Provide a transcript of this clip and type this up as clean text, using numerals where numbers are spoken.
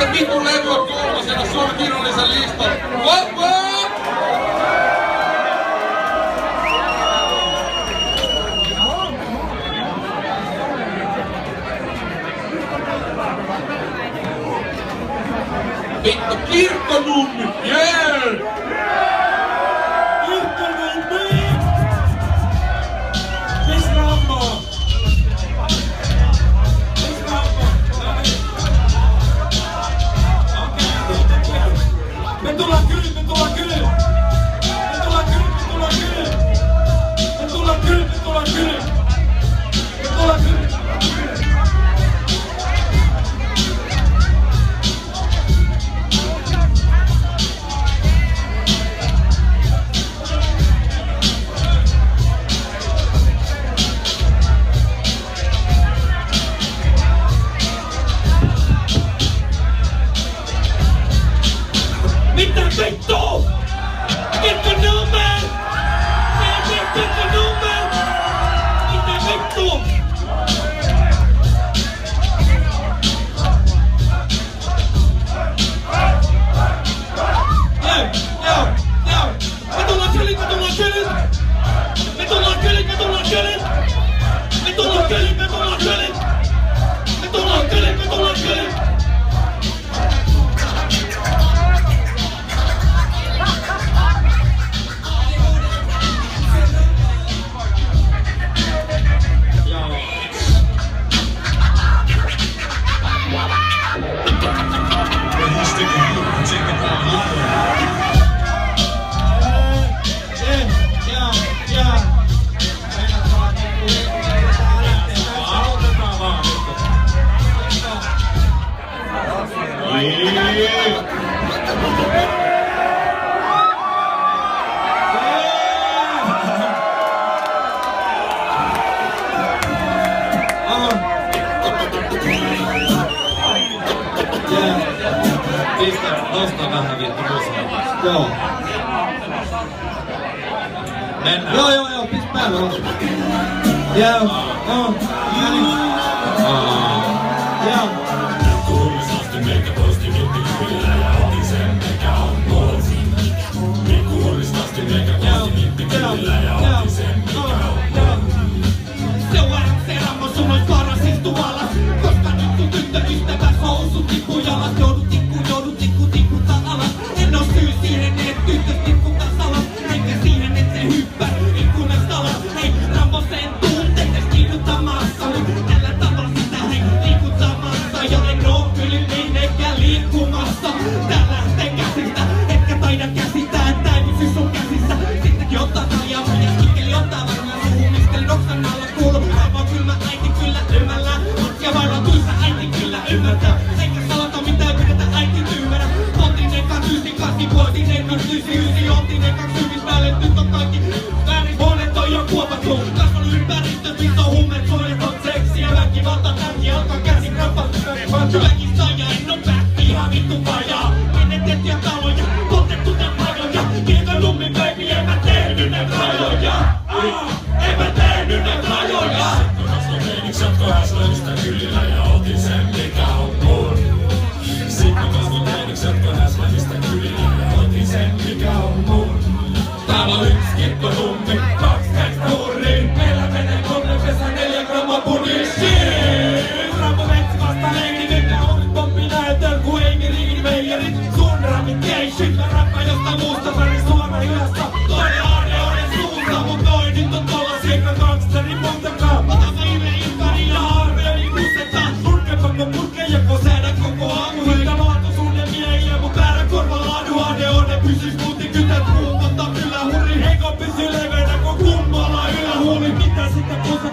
se vitun levy on kolmosena Suomen virallisen listan. What? Vittu, Kirkkonummi! Yeah! Kirkkonummi! Miss Rambo? Miss Rambo? Okei, me tullaan kyllä! Mitä vittu? Kirkkonummi! Kirkkonummi! Mitä vittu? Joo! Me tullaan kyliin! Nosta vähän vittu musaa. Joo. Mennään. Joo, pistä päälle. Joo. Joo. Kuulisasti meikä posti jutti kyllä ja otin sen mikä on nuosi. Kuulisasti meikä posti jutti kyllä ja otin sen mikä on nuosi. Seuraavaksi Rambo sun ois paras istu alas. Koska nyt sun tyttöystäväs housut tippu jalas. Joudut tikkuttaa alas. En oo syy siihen, et tyttös tipputtaa alas. Eikä siihen, et se hyppää ikkunasta alas. Hei, Rambo sen tunteet kiiduttamassa. Mut tällä tavalla sitä hei liikuttamassa. Ja en oo kyllä minnekään liikkumassa. Tää lähtee käsistä, etkä taida käsittää. Tää ei pysy sun käsissä. Sittenkin ottaa taljaa, ja kikkeli ottaa varmaan suhun. Misteli noksan alla kuuluu. Aivan kylmä äiti kyllä ymmällään. Ja vaivaa tuissa äiti kyllä ymmärtää. Eikä salata mitään pidetä äiti ymmärrä. Ottinen katyysi kasvivuotinen vittyysi ysi. Ottinen kaksyvis päälle nyt on kaikki väärin. Monet on jo kuopattu. Kasvanut ympäristöt, missä on huumeet, suojaton seksi ja väkivalta. Tärki alkaa käsin rapattu. Väkistä ja en oo pähti ihan vittu vajaa. Menetettyjä taloja, poltettu tän pajoja. Kirkkonummi baby, en mä tehnyt näitä rajoja. En mä tehnyt näitä rajoja. Jatko häsläystä kylillä ja otin sen mikä on mun. Sitten kasvun teiniks jatko häsläystä kylillä ja otin sen mikä on mun. Täällä on yks Kirkkonummi,